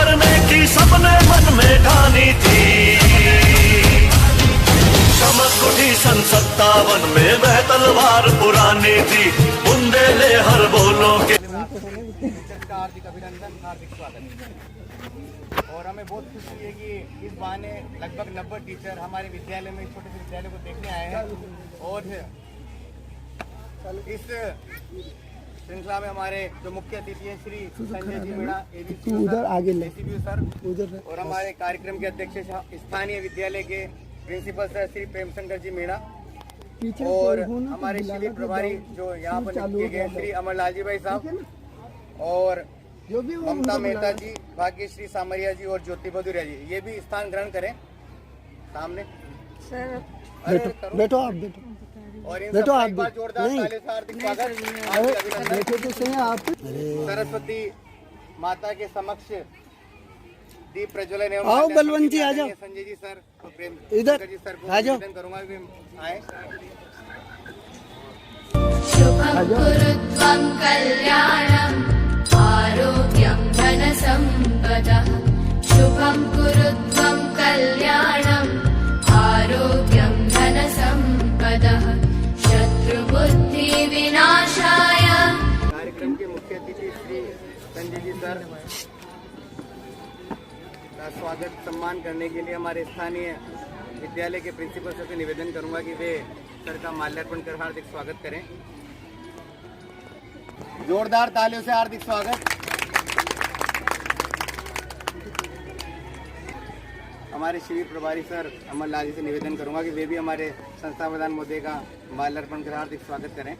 करने की सबने मन में ठानी थी। चमक उठी सन 57 में वह तलवार पुरानी थी, बुंदेले हर बोलों के। हार्दिक अभिनंदन, हार्दिक स्वागत। और हमें बहुत खुशी है कि इस बहाने लगभग 90 टीचर हमारे विद्यालय में, छोटे से विद्यालय को देखने आए हैं। और इस श्रृंखला में हमारे जो मुख्य अतिथि हैं श्री संजय जी मीणा, एसीबी सर, और हमारे कार्यक्रम के अध्यक्ष स्थानीय विद्यालय के प्रिंसिपल सर श्री प्रेमशंकर जी मीणा, और हमारे शिविर प्रभारी जो यहाँ पर नियुक्त किए गए श्री अमरलाल जी भाई साहब, और ममता मेहता जी, भाग्यश्री सामरिया जी और ज्योति भदुरिया जी, ये भी स्थान ग्रहण करें सामने। सर बैठो आप, बैठो और इन सबका एक बार जोरदार तालियों से हार्दिक स्वागत। आप सरस्वती माता के समक्ष दीप प्रज्वलन एवं आओ बलवंत जी आ जाओ, संजय जी सर इधर जी सर को निवेदन करूंगा कि आए। शुभं कुरुत्वं कल्याणम् आरोग्यं धनसम्पदः। शुभं कुरुत्वं कल्याणम् आरोग्यं धनसम्पदः। शत्रुबुद्धि विनाशाय। कार्यक्रम के मुख्य अतिथि श्री संजय जी सर का स्वागत सम्मान करने के लिए हमारे स्थानीय विद्यालय के प्रिंसिपल सर से निवेदन करूंगा कि वे सर का माल्यार्पण कर हार्दिक स्वागत करें। जोरदार तालियों से हार्दिक स्वागत। हमारे शिविर प्रभारी सर अमरलाल जी से निवेदन करूंगा कि वे भी हमारे संस्था प्रधान महोदय का माल्यार्पण कर हार्दिक स्वागत करें।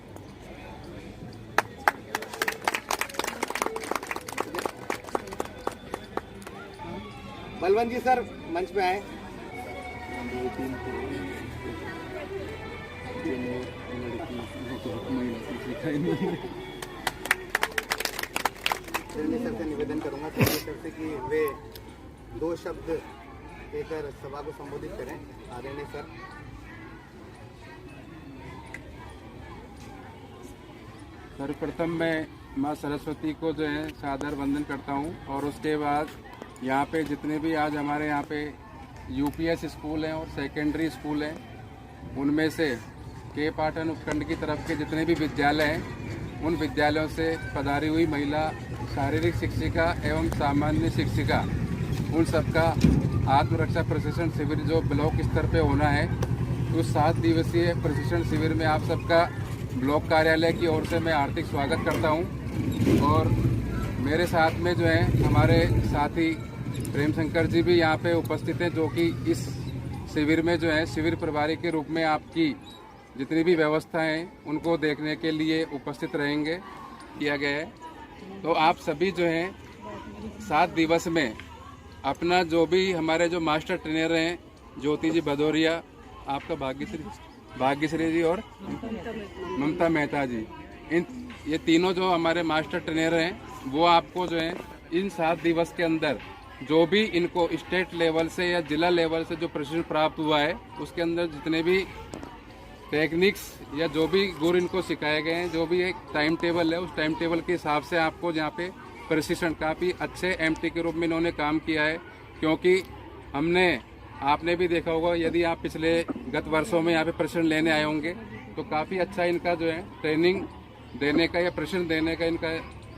बलवंत जी सर मंच पे आए। सर से निवेदन करूंगा सर से कि वे 2 शब्द कहकर सभा को संबोधित करें। आदरणीय सर। सर्वप्रथम मैं माँ सरस्वती को जो है सादर वंदन करता हूँ, और उसके बाद यहाँ पे जितने भी आज हमारे यहाँ पे यूपीएस स्कूल हैं और सेकेंडरी स्कूल हैं, उनमें से के पाटन उपखंड की तरफ के जितने भी विद्यालय हैं, उन विद्यालयों से पधारी हुई महिला शारीरिक शिक्षिका एवं सामान्य शिक्षिका, उन सबका आत्मरक्षा प्रशिक्षण शिविर जो ब्लॉक स्तर पे होना है, उस 7 दिवसीय प्रशिक्षण शिविर में आप सबका ब्लॉक कार्यालय की ओर से मैं हार्दिक स्वागत करता हूं। और मेरे साथ में जो है हमारे साथी प्रेमशंकर जी भी यहाँ पे उपस्थित हैं, जो कि इस शिविर में जो है शिविर प्रभारी के रूप में आपकी जितनी भी व्यवस्थाएं हैं उनको देखने के लिए उपस्थित रहेंगे किया गया है। तो आप सभी जो हैं 7 दिवस में अपना जो भी हमारे जो मास्टर ट्रेनर हैं ज्योति जी भदौरिया, आपका भाग्यश्री जी और ममता मेहता जी, ये तीनों जो हमारे मास्टर ट्रेनर हैं, वो आपको जो है इन 7 दिवस के अंदर जो भी इनको स्टेट लेवल से या जिला लेवल से जो प्रशिक्षण प्राप्त हुआ है, उसके अंदर जितने भी टेक्निक्स या जो भी गुर इनको सिखाए गए हैं, जो भी एक टाइम टेबल है, उस टाइम टेबल के हिसाब से आपको यहाँ पे प्रशिक्षण काफ़ी अच्छे एमटी के रूप में इन्होंने काम किया है। क्योंकि आपने भी देखा होगा, यदि आप पिछले गत वर्षों में यहाँ पे प्रशिक्षण लेने आए होंगे तो काफ़ी अच्छा इनका जो है ट्रेनिंग देने का या प्रशिक्षण देने का इनका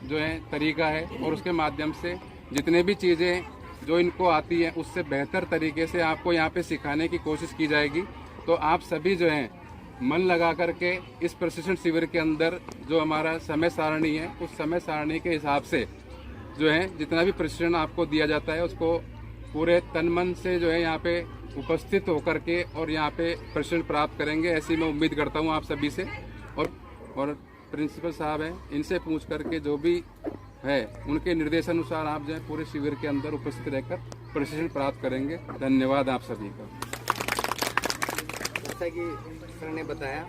जो है तरीका है, और उसके माध्यम से जितने भी चीज़ें जो इनको आती हैं उससे बेहतर तरीके से आपको यहाँ पे सिखाने की कोशिश की जाएगी। तो आप सभी जो हैं मन लगा करके इस प्रशिक्षण शिविर के अंदर जो हमारा समय सारणी है, उस समय सारणी के हिसाब से जो है जितना भी प्रशिक्षण आपको दिया जाता है उसको पूरे तन मन से जो है यहाँ पे उपस्थित होकर के और यहाँ पे प्रशिक्षण प्राप्त करेंगे, ऐसी मैं उम्मीद करता हूँ आप सभी से। और प्रिंसिपल साहब हैं, इनसे पूछ करके जो भी है उनके निर्देशानुसार आप जो है पूरे शिविर के अंदर उपस्थित रहकर प्रशिक्षण प्राप्त करेंगे। धन्यवाद आप सभी का। जैसा कि सर ने बताया,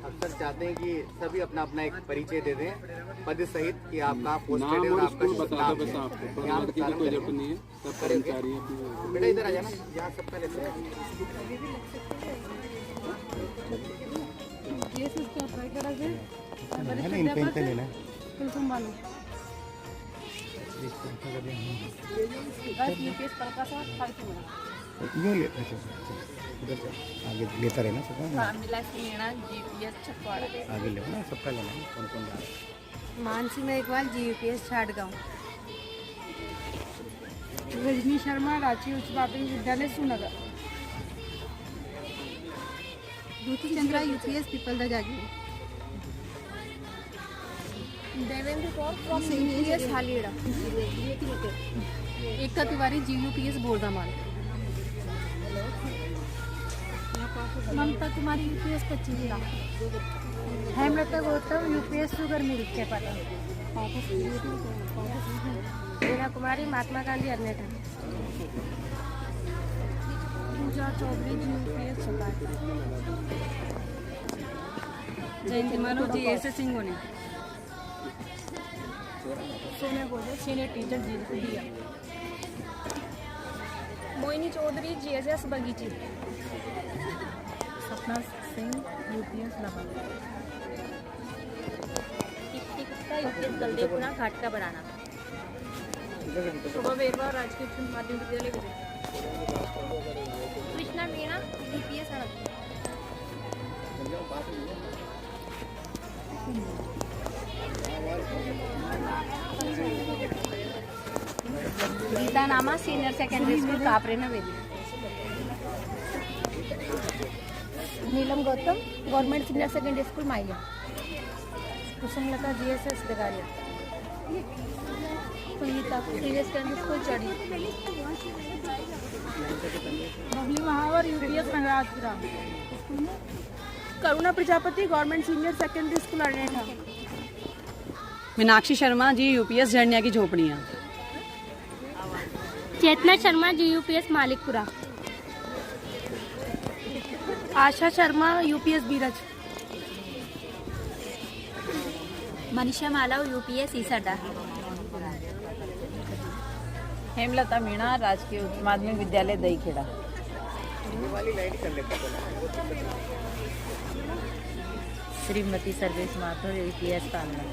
अब सर चाहते हैं कि सभी अपना अपना एक परिचय दे दें पद सहित कि आप कहाँ पोस्टेड है और आपका नाम है। यहाँ कोई जरूरत नहीं है, सब कर्मचारी हैं। बेटा इधर आ जाना, यहाँ सबका लेते हैं। इन पेन पे लेना है। ये ले अच्छा इधर से आगे लेता रहना सबका आगे ले ना सबका लेना है कौन कौन जा रहा है। मानसी मेघवाल GUPS छाटगांव। रजनी शर्मा रांची उच्च माध्यमिक विद्यालय Sunagar. Duti Chandra UPS Pipalda Jagir. Devendra Kaur from UPS Halida. Ekta Tiwari GUPS Bordamal. Mamta Kumari UPS 25 Hemlata Gautam UPS sugar milk के पता। मीना कुमारी महात्मा गांधी अर्नेटा। पूजा चौधरी UPS छपाटी। जयंती मानो GSS सिंगोनी। सोनिया गोजर सीनियर टीचर दिया। मोइनी चौधरी GSS बगीची। सपना सिंह UPS लबा। UPS गलदेपुरा घाट का बराना। शोभा बेरवा राजकीय उच्च माध्यमिक विद्यालय विजय। कृष्णा मीणा UPS अड़क। गीता नामा senior secondary school Kapre Naveli. Neelam Gautam government senior secondary school Maiya. Kusumlata GSS Begariya. Sangeeta senior secondary school Chadhi. Babli Mahawar UPS Nagrajpura. Karuna Prajapati government senior secondary school Arnetha. Meenakshi Sharma UPS Jharniya की झोपड़ियाँ। चेतना शर्मा GUPS मालिकपुरा। आशा शर्मा UPS बीरज। मनीषा मालव UPS ईसाडा। हेमलता मीणा राजकीय उच्च माध्यमिक विद्यालय दहीखेड़ा। श्रीमती सर्वेश माथुर UPS कांगड़ा।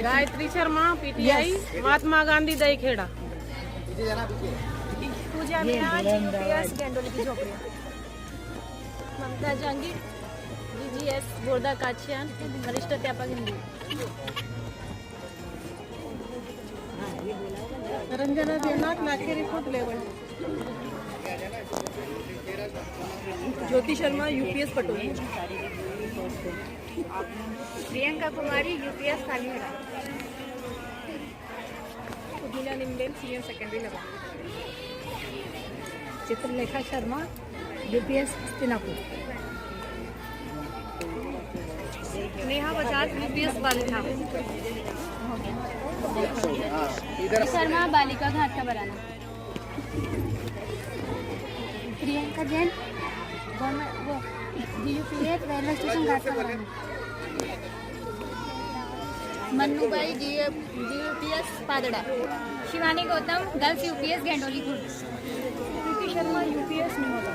गायत्री शर्मा PTI महात्मा गांधी दहीखेड़ा। पूजा मीणा UPS गेंडोली की झोपड़ियाँ। ममता जहांगीर GGS बोर्दा काछियान वरिष्ठ अध्यापक हिंदी। रंजना देवनाथ लाखे report level. Jyoti Sharma UPS पटोली। Priyanka Kumari UPS खालीहरा। Urmila निम्बेल senior secondary लगा। चित्रलेखा शर्मा UPS हस्तिनापुर। नेहा बजाज UPS बालिका। शर्मा बालिका Ghat ka Barana. Priyanka Jain GUPS railway station Ghat ka Barana. Mannubai GUPS Padra. Shivani Gautam girls UPS Gendoli Khurd. Preeti Sharma UPS Nimoga.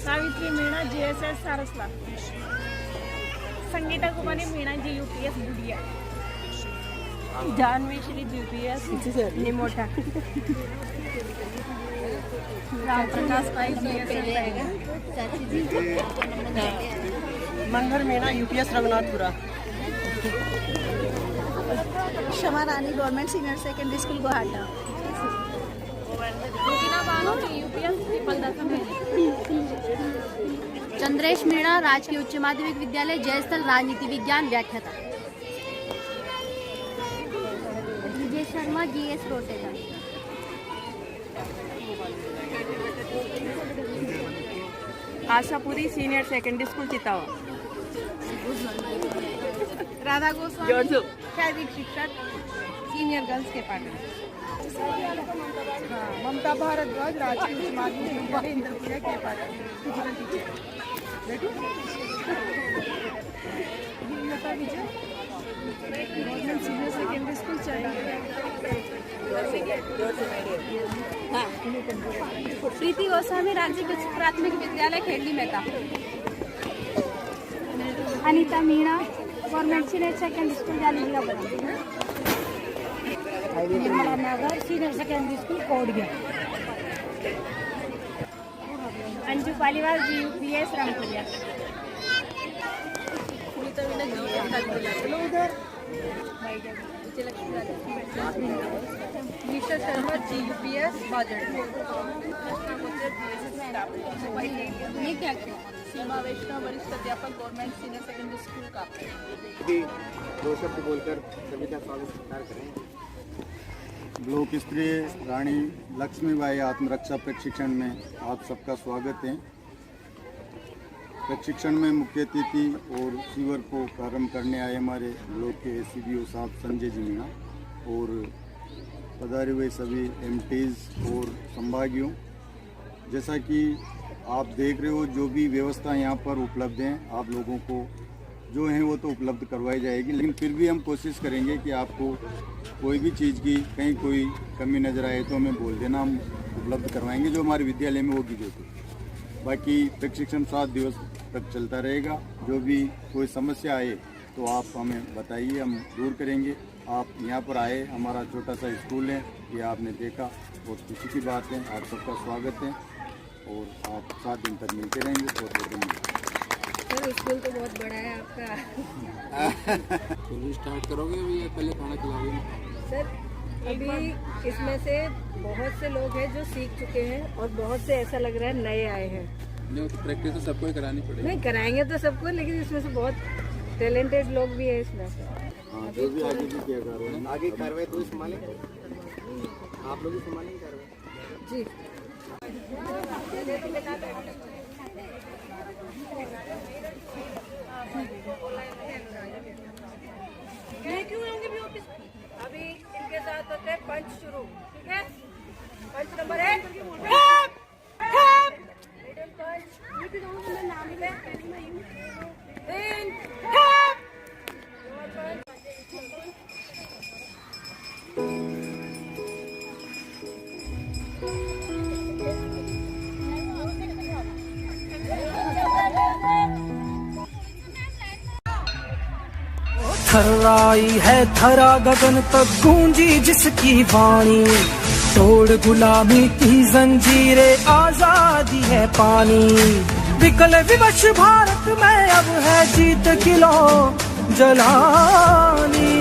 Savitri Meena JSS Sarsala. Sangeeta Kumari Meena GUPS Budiya. Janvi Shri UPS Nimota. Ram Prakash Pai Manohar Meena UPS Raghunathpura. Shama Rani government senior secondary school Guwahati. UPS Pipalda. Chandresh Meena राजकीय उच्च माध्यमिक विद्यालय जयस्थल राजनीति विज्ञान व्याख्याता। Vijay Sharma GS Rotega. Ashapuri senior secondary school Chitawa. Radha Goswami शारीरिक शिक्षक सीनियर गर्ल्स के पाटन। ममता भारद्वाज राजकीय उच्च माध्यमिक विद्यालय इंद्रपुरा के Patan. Lata Vijay government senior secondary school Preeti Goswami राज्य प्राथमिक विद्यालय Khedli Mehta. Anita Meena government senior secondary school Jalijiya Nirmala Nagar senior secondary school Kodgiya. Anju Paliwal GUPS Rampuriya. Nisha Sharma GUPS Bajad. ये क्या सीमा वैष्णव वरिष्ठ अध्यापक गवर्नमेंट सीनियर सेकेंडरी स्कूल का। दो शब्द बोलकर सभी का स्वागत सत्कार करें। ब्लॉक स्तरीय रानी लक्ष्मीबाई आत्मरक्षा प्रशिक्षण में आप सबका स्वागत है। प्रशिक्षण में मुख्य अतिथि और शिविर को प्रारंभ करने आए हमारे ब्लॉक के ACBO साहब संजय जी मीणा और पधारे हुए सभी MTs और संभागियों। जैसा कि आप देख रहे हो, जो भी व्यवस्था यहाँ पर उपलब्ध हैं आप लोगों को जो है वो तो उपलब्ध करवाई जाएगी, लेकिन फिर भी हम कोशिश करेंगे कि आपको कोई भी चीज़ की कहीं कोई कमी नज़र आए तो हमें बोल देना, हम उपलब्ध करवाएंगे जो हमारे विद्यालय में होगी जो तो। बाकी प्रशिक्षण 7 दिवस तक चलता रहेगा। जो भी कोई समस्या आए तो आप हमें बताइए, हम दूर करेंगे। आप यहाँ पर आए, हमारा छोटा सा स्कूल है, ये आपने देखा, बहुत खुशी की बात है। आप सबका स्वागत है और आप 7 दिन तक मिलते रहेंगे। बहुत बहुत धन्यवाद। सर स्कूल तो बहुत बड़ा है आपका। तो स्टार्ट करोगे अभी या पहले खाना खिलाओगे? सर अभी इसमें से बहुत से लोग हैं जो सीख चुके हैं और बहुत से ऐसा लग रहा है नए आए हैं। नहीं, तो प्रैक्टिस तो सबको ही करानी पड़ेगी। नहीं कराएंगे तो सबको, लेकिन इसमें से बहुत टैलेंटेड लोग भी हैं इसमें। हाँ, जो भी आगे की किया कार्रवाई, आगे कार्रवाई तो संभालेंगे, आप लोग ही संभालेंगे कार्रवाई। जी अभी इनके साथ होते हैं पंच शुरू, ठीक है? पंच नंबर 1 मिडिल पंच, नाम है 3 थर्राई है धरा गगन तक गूंजी जिसकी वाणी, तोड़ गुलामी की जंजीरें आजादी है पानी। विकल विवश भारत में अब है जीत किलो जलानी।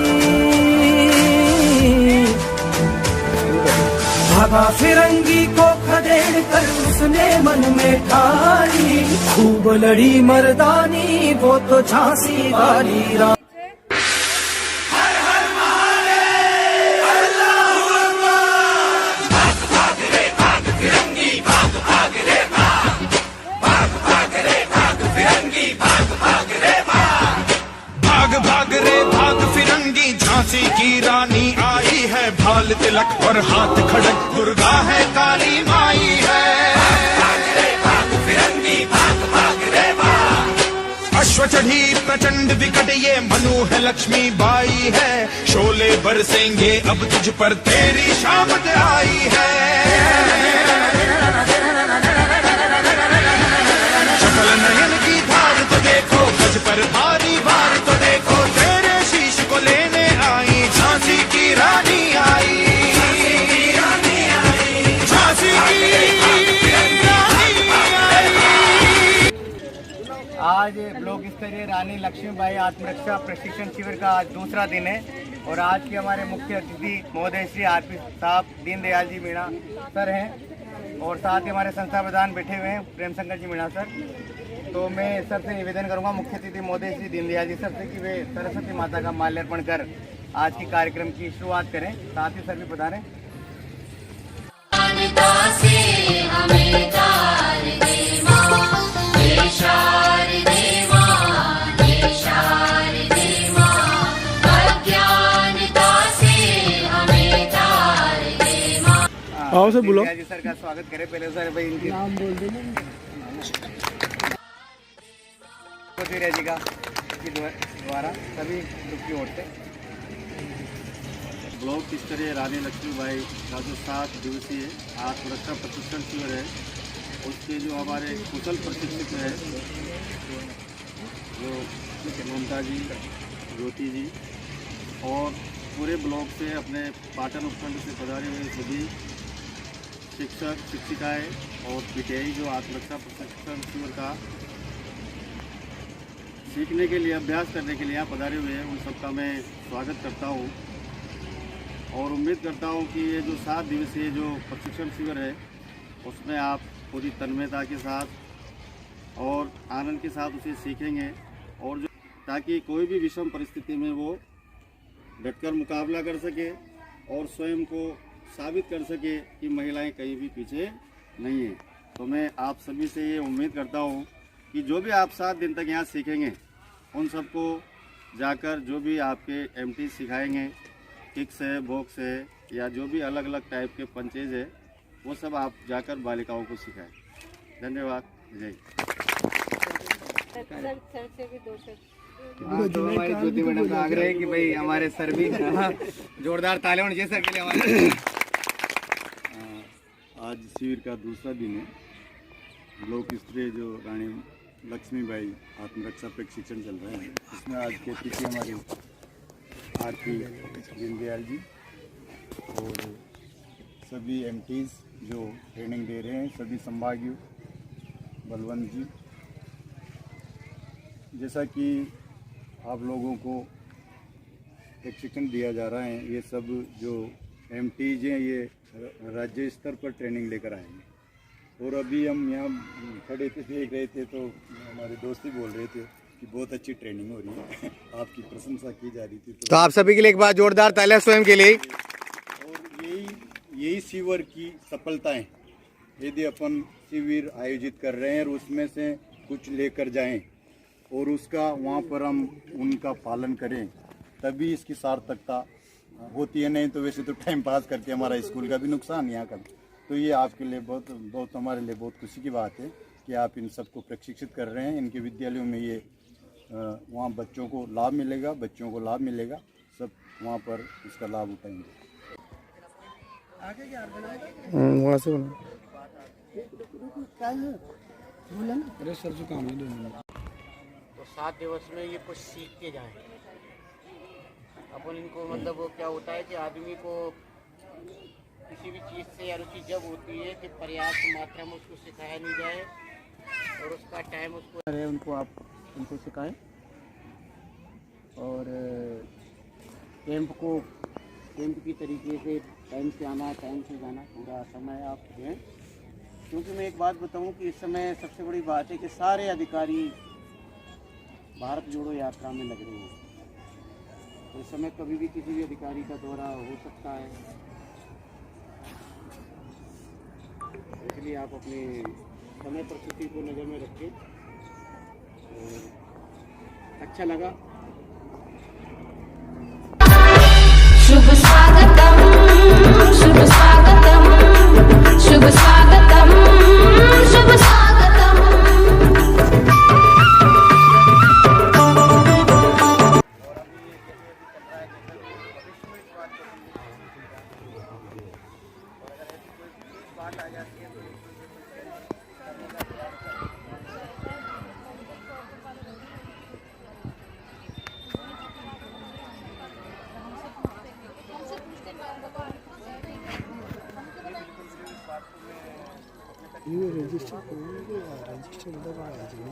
भागा फिरंगी को खदेड़ कर उसने मन में ठानी, खूब लड़ी मर्दानी वो तो झांसी वाली रानी। झांसी की रानी आई है, भाल तिलक और हाथ खड़क, दुर्गा है काली माई है। अश्व चढ़ी प्रचंड विकट ये मनु है, लक्ष्मी बाई है। शोले बरसेंगे अब तुझ पर, तेरी शामत आई है। शकल नयन की धार तो देखो, गज पर भारी भार तो देखो, तेरे शीश को लेने आई झांसी की रानी आई। झांसी की रानी आई। आज ब्लॉक स्तरीय रानी लक्ष्मीबाई आत्मरक्षा प्रशिक्षण शिविर का आज दूसरा दिन है और आज के हमारे मुख्य अतिथि महोदय श्री RP साहब दीनदयाल जी मीणा सर हैं और साथ ही हमारे संस्था प्रधान बैठे हुए हैं प्रेम शंकर जी मीणा सर। तो मैं सर से निवेदन करूंगा मुख्य अतिथि महोदय श्री दीनदयाल जी सर से कि वे सरस्वती माता का माल्यार्पण कर आज की कार्यक्रम की शुरुआत करें। साथ ही सर भी पधारें। आओ सर बोलो। जी सर का स्वागत करें। पहले सर भाई इनके नाम बोल देना। जी का द्वारा सभी ग्रुप की ओर से ब्लॉक स्तरीय रानी लक्ष्मीबाई का जो 7 दिवसीय आत्मरक्षा प्रशिक्षण शिविर है, उसके जो हमारे कुशल प्रशिक्षक है जो ममता जी ज्योति जी और पूरे ब्लॉक से अपने पाटन उपखंड से पधारे हुए सभी शिक्षक शिक्षिकाएं और पीटीआई जो आत्मरक्षा प्रशिक्षण शिविर का सीखने के लिए अभ्यास करने के लिए यहाँ पधारे हुए हैं, उन सबका मैं स्वागत करता हूँ और उम्मीद करता हूँ कि ये जो 7 दिवसीय जो प्रशिक्षण शिविर है उसमें आप पूरी तन्मयता के साथ और आनंद के साथ उसे सीखेंगे और जो ताकि कोई भी विषम परिस्थिति में वो डटकर मुकाबला कर सके और स्वयं को साबित कर सके कि महिलाएं कहीं भी पीछे नहीं हैं। तो मैं आप सभी से ये उम्मीद करता हूँ कि जो भी आप 7 दिन तक यहाँ सीखेंगे उन सबको जाकर जो भी आपके एमटी सिखाएंगे, किक्स है, बॉक्स है या जो भी अलग अलग टाइप के पंचेज है वो सब आप जाकर बालिकाओं को सिखाएं। धन्यवाद। जय। तो हमारी ज्योति मैडम का आग्रह है कि भाई हमारे सर भी जोरदार तालियां होनी चाहिए सर के लिए हमारे। आज शिविर का दूसरा दिन है। ब्लॉक स्तरीय जो रानी लक्ष्मीबाई आत्मरक्षा प्रशिक्षण चल रहे हैं इसमें आज के अतिथि हमारे आरती दीनदयाल जी और सभी एमटीज जो ट्रेनिंग दे रहे हैं, सभी संभागीय बलवंत जी। जैसा कि आप लोगों को प्रशिक्षण दिया जा रहा है, ये सब जो एमटीज हैं ये राज्य स्तर पर ट्रेनिंग लेकर आएंगे। और अभी हम यहाँ खड़े थे देख रहे थे तो हमारे दोस्त ही बोल रहे थे कि बहुत अच्छी ट्रेनिंग हो रही है, आपकी प्रशंसा की जा रही थी। तो आप सभी के लिए एक बार जोरदार तालियां स्वयं के लिए। और यही शिविर की सफलताएं, यदि अपन शिविर आयोजित कर रहे हैं और उसमें से कुछ लेकर जाएं और उसका वहाँ पर हम उनका पालन करें तभी इसकी सार्थकता होती है। नहीं तो वैसे तो टाइम पास करके हमारा स्कूल का भी नुकसान यहाँ का। तो ये आपके लिए बहुत हमारे लिए बहुत खुशी की बात है कि आप इन सबको प्रशिक्षित कर रहे हैं। इनके विद्यालयों में ये वहाँ बच्चों को लाभ मिलेगा, सब वहाँ पर इसका लाभ उठाएंगे। वहाँ से अरे सर जो काम है तो 7 दिवस में ये कुछ सीख के जाएं। अपन इनको मतलब वो क्या होता है कि आदमी को किसी भी चीज़ से या रुचि जब होती है कि पर्याप्त मात्रा में उसको सिखाया नहीं जाए और उसका टाइम उसको उनको सिखाएं और कैंप की तरीके से टाइम से आना, टाइम से जाना, पूरा समय आप दें। क्योंकि मैं एक बात बताऊं कि इस समय सबसे बड़ी बात है कि सारे अधिकारी भारत जोड़ो यात्रा में लग रहे हैं। तो इस समय कभी भी किसी भी अधिकारी का दौरा हो सकता है, इसलिए आप अपने समय परिस्थिति को नज़र में रखें। अच्छा लगा। शुभ स्वागतम, शुभ स्वागतम, शुभ स्वागतम, शुभ स्वागतम। ये रजिस्टर करोगे या रजिस्टर दबा दीजिए।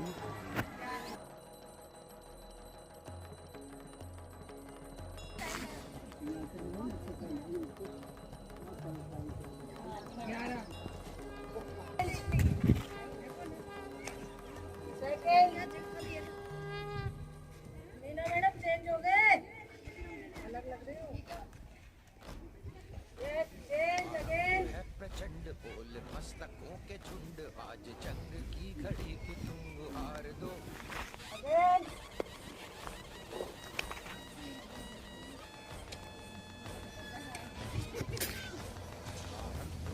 मैडम चेंज हो गए, अलग लग रही हो। प्रचंड बोल मस्तकों के झुंड, आज जंग की घड़ी की तुम हार दो।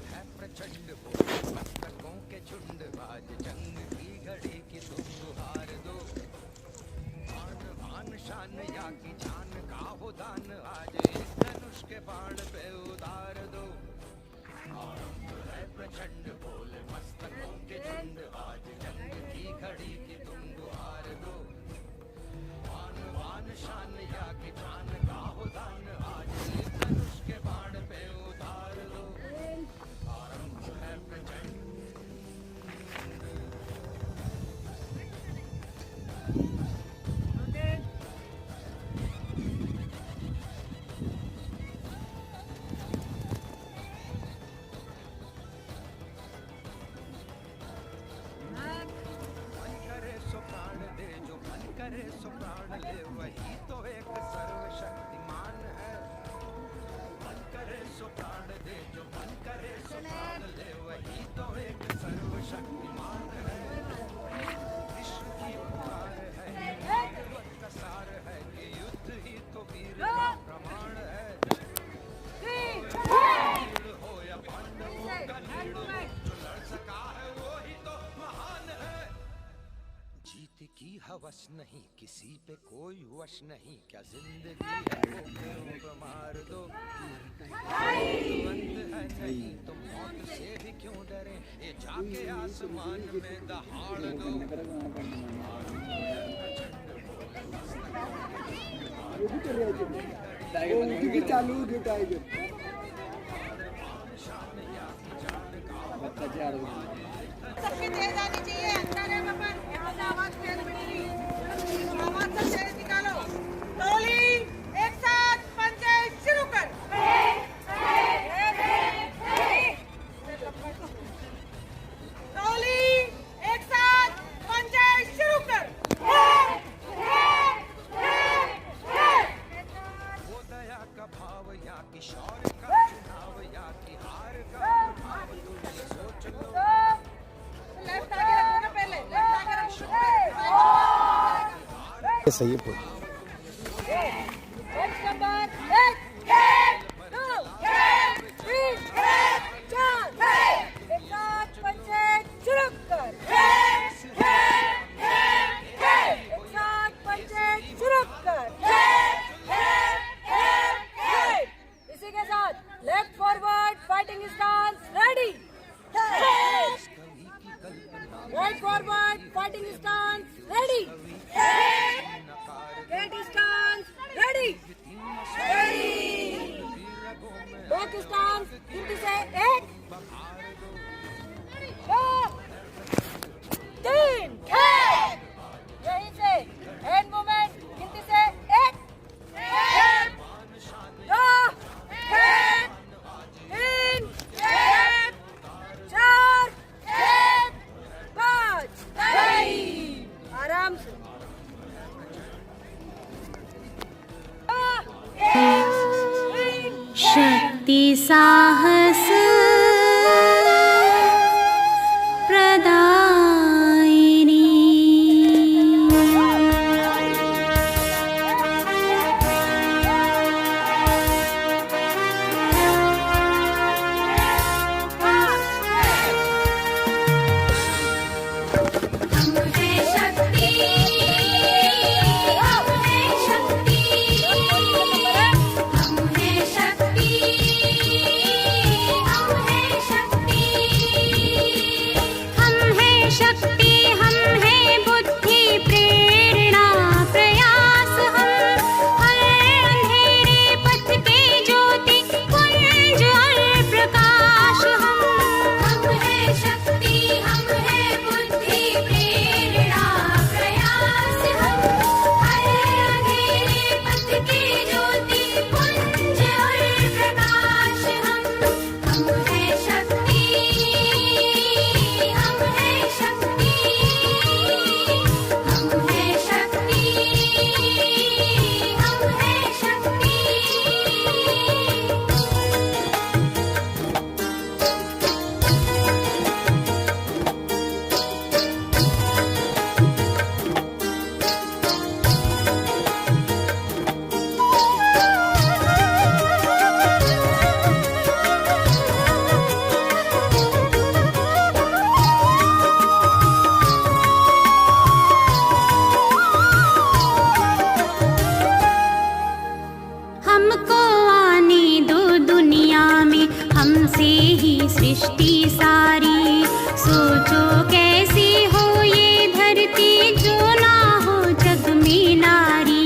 है प्रचंड बोल मस्तकों के झुंड, आज जंग की घड़ी की तुम हार दो। आन शान या की जान का हो दान, आज इस धनुष के बाण पे उतार दो। है प्रचंड बोल मस्तकों के झुंड, आज जंग की घड़ी की तुम हार दो। आन शान या तो एक सर्वशक्तिमान है। मन करे सो प्राण दे, जो मन करे सो प्राण ले, वही तो एक सर्वशक्तिमान है। विश्व की पुकार है, भगवत का सार है, कि युद्ध ही तो वीर का प्रमाण है। हो या पांडवों का नीड़ हो, जो लड़ सका है वो ही तो महान है। जीत की हवस नहीं, किसी पे कोई वश नहीं, क्या जिंदगी है वो क्यों मार दो। अंत है नहीं तो मौत से भी क्यों डरे, ये जाके आसमान में दहाड़ दो। चालू टाइगर सबकी तेज आनी चाहिए, अंदर है अपन, यहाँ से आवाज तेज मिलेगी, आवाज सब तेज निकालो। टोली एक साथ पंचायत शुरू कर। टोली एक साथ पंचायत शुरू कर। वो दया का भाव या कि शौर्य का चुनाव, या कि हार का भाव, तुम ये सोच लो। लेफ्ट आगे रखो ना, पहले लेफ्ट आगे रखो। सही है। नंबर 1 2 3 4 एक साथ पंचायत शुरू कर। एक साथ पंचायत शुरू कर। इसी के साथ left forward fighting stance ready. Right forward fighting stance ready. Get stance ready. Back stance गिनती से 1 2 3 यहीं से हैंड मूवमेंट गिनती से 1 2 3 4 5 आराम से। शक्ति साहस प्रदायिनी। हम हैं शक्ति, हम हैं शक्ति, हम हैं शक्ति, हम हैं शक्ति, हम हैं शक्ति, हम हैं बुद्धि प्रेरणा प्रयास, हम हर अंधेरे पथ के ज्योति पुंज और प्रकाश। हम हैं शक्ति, हम हैं बुद्धि प्रेरणा प्रयास, हम हर अंधेरे पथ के ज्योति पुंज और प्रकाश। हम हैं शक्ति, हम हैं शक्ति, हम हैं शक्ति, हम हैं शक्ति। हमको आने दो दुनिया में, हमसे ही सृष्टि सारी। सोचो कैसी हो ये धरती, जो ना हो जग में नारी।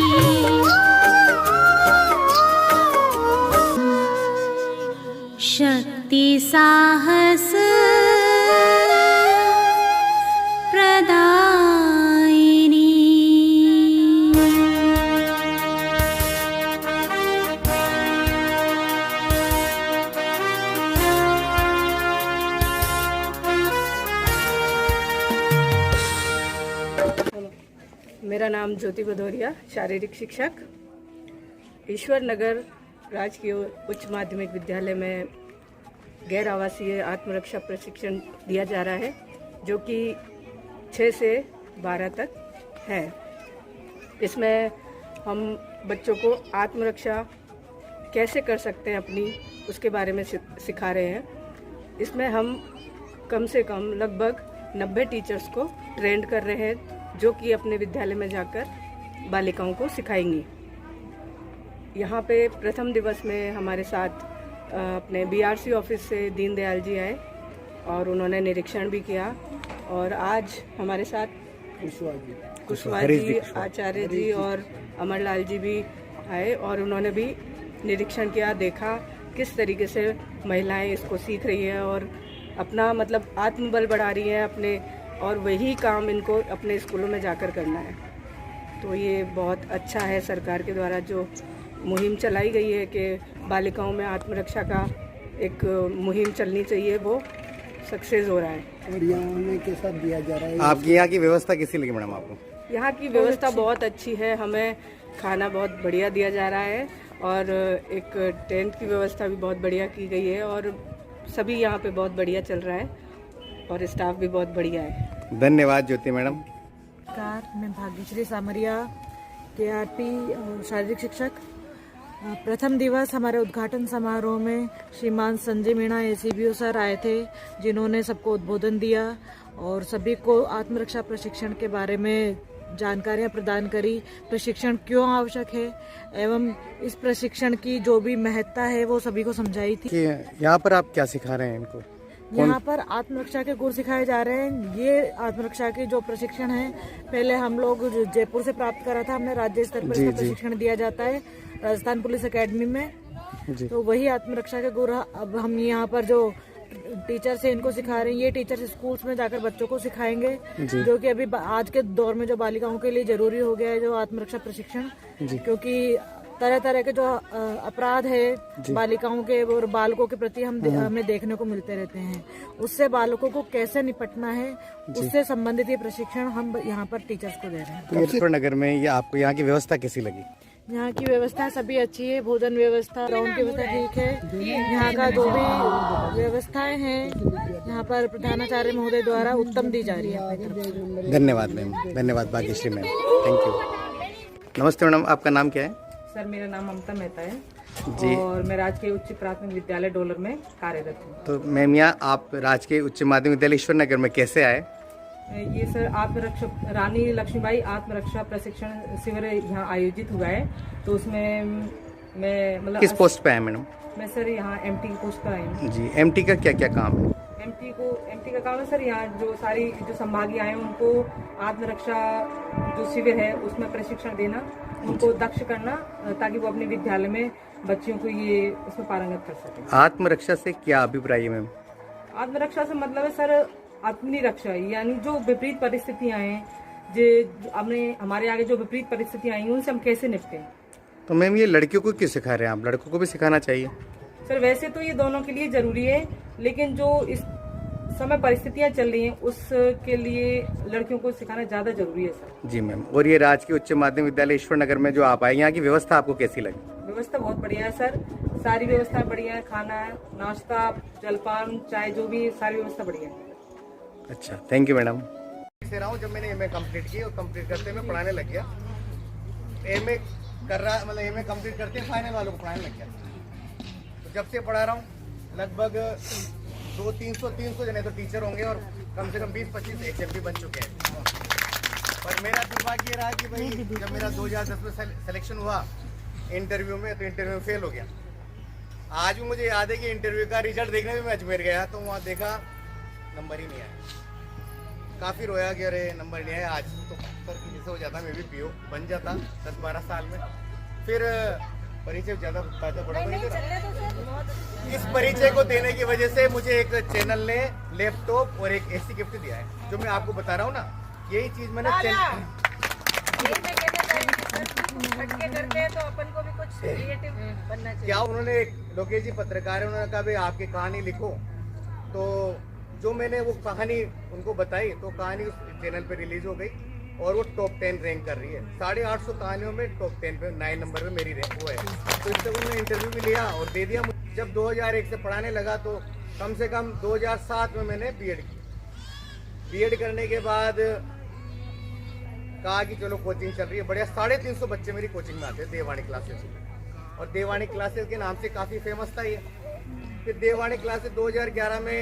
शक्ति साहस मेरा नाम नाम ज्योति भदौरिया, शारीरिक शिक्षक, ईश्वर नगर राजकीय उच्च माध्यमिक विद्यालय में गैर आवासीय आत्मरक्षा प्रशिक्षण दिया जा रहा है, जो कि 6 से 12 तक है। इसमें हम बच्चों को आत्मरक्षा कैसे कर सकते हैं अपनी, उसके बारे में सिखा रहे हैं। इसमें हम कम से कम लगभग 90 टीचर्स को ट्रेंड कर रहे हैं, जो कि अपने विद्यालय में जाकर बालिकाओं को सिखाएंगी। यहाँ पे प्रथम दिवस में हमारे साथ अपने BRC ऑफिस से दीनदयाल जी आए और उन्होंने निरीक्षण भी किया, और आज हमारे साथ कुशवाहा जी, आचार्य जी और अमरलाल जी भी आए और उन्होंने भी निरीक्षण किया, देखा किस तरीके से महिलाएं इसको सीख रही हैं और अपना मतलब आत्मबल बढ़ा रही हैं अपने, और वही काम इनको अपने स्कूलों में जाकर करना है। तो ये बहुत अच्छा है सरकार के द्वारा जो मुहिम चलाई गई है कि बालिकाओं में आत्मरक्षा का एक मुहिम चलनी चाहिए, वो सक्सेस हो रहा है। और यहाँ में कैसा दिया जा रहा है? आपकी यहाँ की व्यवस्था कैसी लगी मैडम आपको? यहाँ की व्यवस्था बहुत अच्छी है, हमें खाना बहुत बढ़िया दिया जा रहा है और एक टेंट की व्यवस्था भी बहुत बढ़िया की गई है, और सभी यहाँ पे बहुत बढ़िया चल रहा है और स्टाफ भी बहुत बढ़िया है। धन्यवाद ज्योति मैडम। नमस्कार, मैं भाग्यश्री सामरिया, KRP शारीरिक शिक्षक। प्रथम दिवस हमारे उद्घाटन समारोह में श्रीमान संजय मीणा ACBO सर आए थे, जिन्होंने सबको उद्बोधन दिया और सभी को आत्मरक्षा प्रशिक्षण के बारे में जानकारियां प्रदान करी, प्रशिक्षण क्यों आवश्यक है एवं इस प्रशिक्षण की जो भी महत्ता है वो सभी को समझाई थी। यहाँ पर आप क्या सिखा रहे हैं इनको? यहाँ पर आत्मरक्षा के गुर सिखाए जा रहे हैं। ये आत्मरक्षा के जो प्रशिक्षण है, पहले हम लोग जयपुर से प्राप्त करा था, हमने राज्य स्तर पर इसका प्रशिक्षण दिया जाता है राजस्थान पुलिस एकेडमी में। तो वही आत्मरक्षा के गुर अब हम यहाँ पर जो टीचर्स है इनको सिखा रहे हैं। ये टीचर्स स्कूल्स में जाकर बच्चों को सिखाएंगे, जो कि अभी आज के दौर में जो बालिकाओं के लिए जरूरी हो गया है, जो आत्मरक्षा प्रशिक्षण, क्योंकि तरह तरह के जो अपराध है बालिकाओं के और बालकों के प्रति हमें देखने को मिलते रहते हैं, उससे बालकों को कैसे निपटना है, उससे संबंधित ये प्रशिक्षण हम यहाँ पर टीचर्स को दे रहे हैं। ईश्वर नगर में ये आपको यहाँ की व्यवस्था कैसी लगी? यहाँ की व्यवस्था सभी अच्छी है, भोजन व्यवस्था, ग्राउंड की व्यवस्था ठीक है। यहाँ का जो भी व्यवस्थाएं हैं यहाँ पर प्रधानाचार्य महोदय द्वारा उत्तम दी जा रही है। धन्यवाद मैम, धन्यवाद भाग्यश्री मैम, थैंक यू। नमस्ते मैडम, आपका नाम क्या है? सर, मेरा नाम ममता मेहता है जी, और मैं राजकीय उच्च प्राथमिक विद्यालय डोलर में कार्यरत हूँ। तो मैम यहाँ आप राजकीय उच्च माध्यमिक विद्यालय ईश्वर नगर में कैसे आए? ये सर आत्मरक्षा रानी लक्ष्मीबाई आत्मरक्षा प्रशिक्षण शिविर यहाँ आयोजित हुआ है, तो उसमें मैं मतलब किस पोस्ट पे है मैडम? मैं सर यहाँ MT की पोस्ट पर आई हूँ। जी, MT का क्या क्या काम है? MT का काम है सर, यहाँ जो सारी जो संभागीय आए हैं उनको आत्मरक्षा जो शिविर है उसमें प्रशिक्षण देना, उनको दक्ष करना, ताकि वो अपने विद्यालय में बच्चियों को ये उसमें पारंगत कर सके। आत्मरक्षा से क्या अभिप्राय है मैम? आत्मरक्षा से मतलब है सर अपनी रक्षा, यानी जो विपरीत परिस्थितियां हैं, जो हमारे आगे जो विपरीत परिस्थितियां आई उनसे हम कैसे निपटें। तो मैम ये लड़कियों को क्यों सिखा रहे हैं आप? लड़कों को भी सिखाना चाहिए। सर वैसे तो ये दोनों के लिए जरूरी है, लेकिन जो इस समय परिस्थितियां चल रही हैं उसके लिए लड़कियों को सिखाना ज्यादा जरूरी है सर। जी मैम, और ये राजकीय उच्च माध्यमिक विद्यालय ईश्वर नगर में जो आप आए, यहाँ की व्यवस्था आपको कैसी लगी? व्यवस्था बहुत बढ़िया है सर, सारी व्यवस्था बढ़िया है, खाना, नाश्ता, जलपान, चाय, जो भी सारी व्यवस्था बढ़िया है। अच्छा, थैंक यू मैडम। से रहा हूँ, जब मैंने MA कंप्लीट की और कंप्लीट करते मैं पढ़ाने लग गया। MA कर रहा मतलब MA कंप्लीट करते फाइनल वालों को पढ़ाने लग गया। तो जब से पढ़ा रहा हूँ लगभग 200-300 जने तो टीचर होंगे और कम से कम 20-25 HM बन चुके हैं। पर मेरा दुर्भाग्य रहा कि भाई जब मेरा 2010 में सिलेक्शन हुआ इंटरव्यू में, तो इंटरव्यू में फेल हो गया। आज भी मुझे याद है कि इंटरव्यू का रिजल्ट देखने में मैं अजमेर गया, तो वहाँ देखा नंबर ही नहीं आया। काफ़ी रोया कि अरे नंबर नहीं आया। आज तो सर की जैसे हो जाता, मैं भी PO बन जाता 10-12 साल में। फिर परिचय ज़्यादा ताज़ा पड़ा। इस परिचय को देने की वजह से मुझे एक चैनल ने लैपटॉप और एक AC गिफ्ट दिया है, जो मैं आपको बता रहा हूँ ना। यही चीज़ मैंने तो अपन को भी कुछ क्रिएटिव बनना चाहिए। क्या उन्होंने एक लोकेश जी पत्रकार है, उन्होंने कहा भाई आपकी कहानी लिखो, तो जो मैंने वो कहानी उनको बताई तो कहानी उस चैनल पे रिलीज हो गई और वो टॉप 10 रैंक कर रही है। 850 कहानियों में टॉप 10 पे 9 नंबर पे मेरी रैंक वो है। तो इससे उन्होंने इंटरव्यू भी लिया और दे दिया। जब 2001 से पढ़ाने लगा तो कम से कम 2007 में मैंने बीएड की। बीएड करने के बाद कहा कि चलो कोचिंग चल रही है बढ़िया। 350 बच्चे मेरी कोचिंग में आते हैं देवानी क्लासेस में, और देवानी क्लासेस के नाम से काफ़ी फेमस था ये। फिर देवानी क्लासेस 2011 में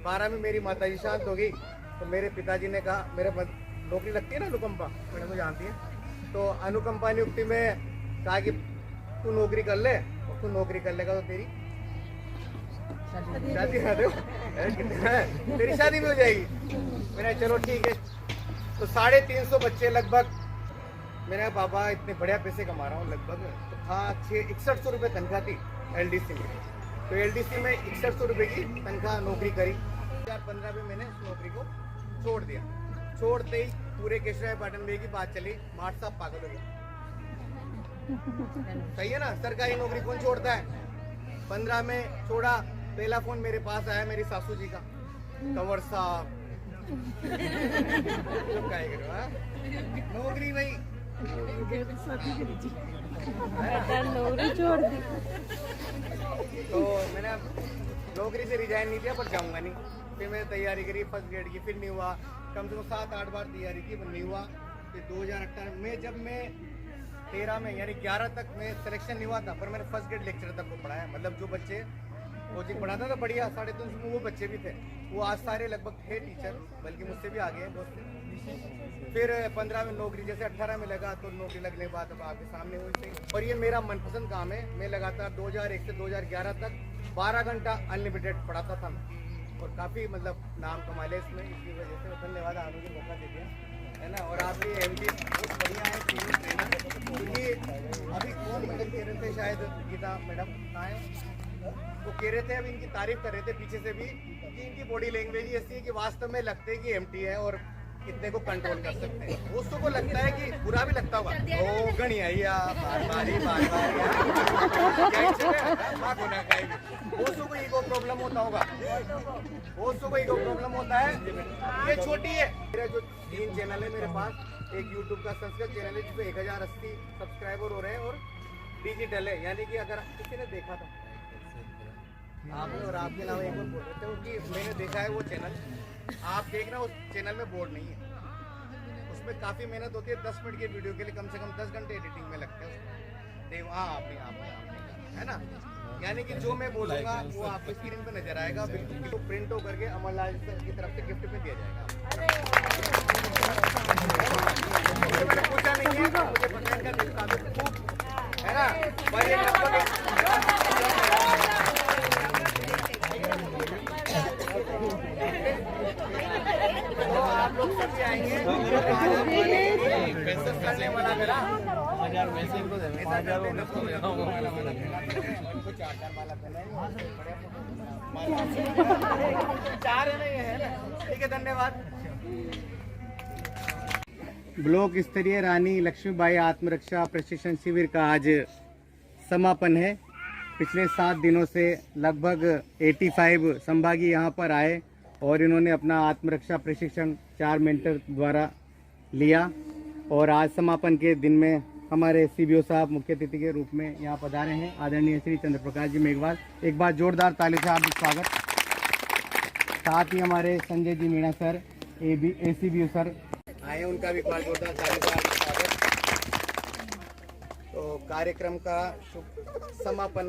12 में मेरी माताजी शांत हो गई, तो मेरे पिताजी ने कहा, मेरे नौकरी लगती है ना अनुकंपा, मैंने तो जानती है, तो अनुकंपा नियुक्ति में कहा कि तू नौकरी कर ले, और तू नौकरी कर लेगा तो तेरी शादी तेरी शादी भी हो जाएगी। मैंने चलो ठीक है। तो 350 बच्चे लगभग, मेरे बाबा इतने बढ़िया पैसे कमा रहा हूँ लगभग, तो था 6100 रुपये तनख्वाह थी एलडीसी में। तो एलडीसी में 6100 रुपये की तनख्वाह नौकरी करी। 2015 में मैंने उस नौकरी को छोड़ दिया। छोड़ते ही पूरे केशवराय पाटन में की बात चली, मार्ट साहब पागल हो गए। सही है ना, सरकारी नौकरी कौन छोड़ता है। 15 में छोड़ा, पहला फोन मेरे पास आया मेरी सासू जी का, कंवर साहब नौकरी भाई नौकरी छोड़ दी। तो मैंने नौकरी से रिजाइन नहीं दिया, पर जाऊंगा नहीं। फिर मैंने तैयारी करी फर्स्ट ग्रेड की, फिर नहीं हुआ। कम से कम 7-8 बार तैयारी की, पर नहीं हुआ। फिर 2018 में जब मैं 13 में यानी 11 तक मैं सिलेक्शन नहीं हुआ था, पर मैंने फर्स्ट ग्रेड लेक्चर तक को पढ़ाया। मतलब जो बच्चे कोचिंग पढ़ाता था बढ़िया 350 में, वो बच्चे भी थे, वो आज सारे लगभग थे टीचर, बल्कि मुझसे भी आगे हैं बहुत। फिर 15 में नौकरी, जैसे 18 में लगा तो नौकरी लगने के बाद अब आपके सामने हुई। और ये मेरा मनपसंद काम है। मैं लगातार 2001 से 2011 तक 12 घंटा अनलिमिटेड पढ़ाता था मैं, और काफ़ी मतलब नाम कमा लिया इसमें। इसकी वजह से धन्यवाद, आने की मौका दे दिया है ना। और आपके एमडी बहुत बढ़िया है, ट्रेनर। क्योंकि अभी कौन मतलब कह रहे थे, शायद गीता मैडम कहाँ है, वो कह रहे थे, अब इनकी तारीफ कर रहे थे पीछे से भी, कि इनकी बॉडी लैंग्वेज ऐसी है कि वास्तव में लगते है कि एमटी है और इतने को कंट्रोल कर सकते हैं। दोस्तों को लगता है कि बुरा भी लगता होगा, ओ गणी आई दोस्तों को ईगो प्रॉब्लम होता होगा, दोस्तों को ईगो प्रॉब्लम होता है। ये छोटी है। मेरा जो 3 चैनल है मेरे पास, एक यूट्यूब का संस्कृत चैनल है जिसपे 1080 सब्सक्राइबर हो रहे हैं, और डिजिटल है, यानी कि अगर किसी ने देखा था आपने, और आपके अलावा एक और बोल रहे थे, क्योंकि मैंने देखा है वो चैनल, आप देखना उस चैनल में बोर्ड नहीं है, उसमें काफ़ी मेहनत होती है। 10 मिनट के वीडियो के लिए कम से कम 10 घंटे एडिटिंग में लगते हैं। आपने है ना, यानी कि जो मैं बोलूँगा वो आपकी स्क्रीन पे नजर आएगा, बिल्कुल वो प्रिंट हो करके अमरलाल सर की तरफ से गिफ्ट में दिया जाएगा। पूछा नहीं है, मुझे पता है है ना, पर ये तो आप लोग सभी आएंगे। पैसे करने वाला मेरा 1000 वैसे इनको देंगे, 1000 चार है ना, ये है ना, ठीक है, धन्यवाद। ब्लॉक स्तरीय रानी लक्ष्मीबाई आत्मरक्षा प्रशिक्षण शिविर का आज समापन है। पिछले 7 दिनों से लगभग 85 संभागी यहाँ पर आए और इन्होंने अपना आत्मरक्षा प्रशिक्षण 4 मेंटर द्वारा लिया। और आज समापन के दिन में हमारे सीबीओ साहब मुख्य अतिथि के रूप में यहाँ पधारे हैं, आदरणीय श्री चंद्र प्रकाश जी मेघवाल। एक बार जोरदार ताली से हार्दिक स्वागत। साथ ही हमारे संजय जी मीणा सर, एसीबीओ सर आए, उनका भी जोरदार ताली से हार्दिक स्वागत। तो कार्यक्रम का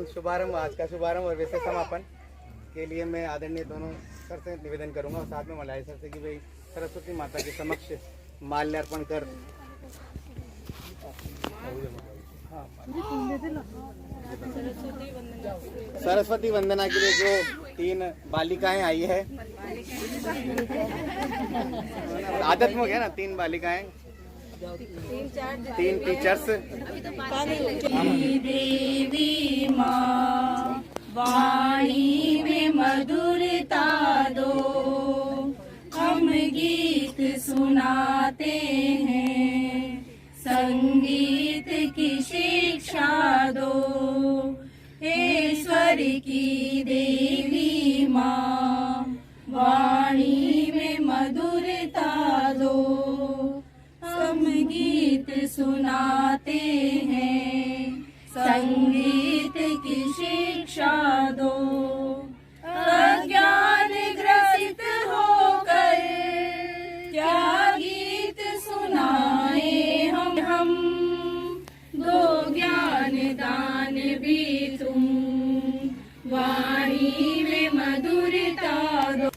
शुभारंभ, आज का शुभारंभ और वैसे समापन के लिए मैं आदरणीय दोनों सर से निवेदन करूंगा, और साथ में मलाई सर से, कि भाई सरस्वती माता के समक्ष माल्यार्पण कर सरस्वती वंदना के लिए जो 3 बालिकाएं आई है, आदत में हो गया ना, 3 बालिकाएं, 3 टीचर्स। देवी माँ वाणी में मधुरता दो, हम गीत सुनाते हैं, संगीत की शिक्षा दो। ईश्वर की देवी माँ वाणी में मधुरता दो, हम सुनाते हैं, संगीत की शिक्षा दो, अज्ञान ग्रसित होकर क्या गीत सुनाए हम दो ज्ञान दान भी तुम, वाणी में मधुरता दो।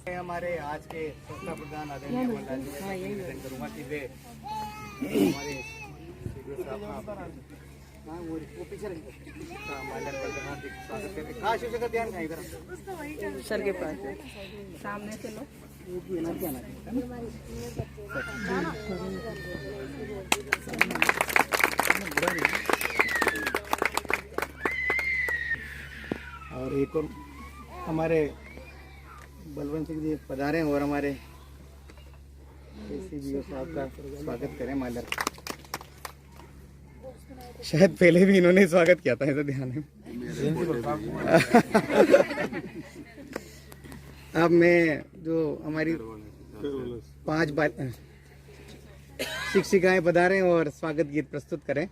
हमारे आज के संस्था प्रधान आदरणीय मोहनलाल जी का निवेदन करूंगा कि वे हमारे वो पीछे माल्यार्पण पर हार्दिक स्वागत करते हैं। खास विषय का ध्यान कहीं इधर सर के पास सामने से लो। और एक और हमारे बलवंत सिंह जी पधारे और हमारे एसीबीओ साहब का स्वागत करें माल्यार्पण। शायद पहले भी इन्होंने स्वागत किया था, ऐसा ध्यान है। अब मैं जो हमारी 5 शिक्षिकाएं पधारें और स्वागत गीत प्रस्तुत करें।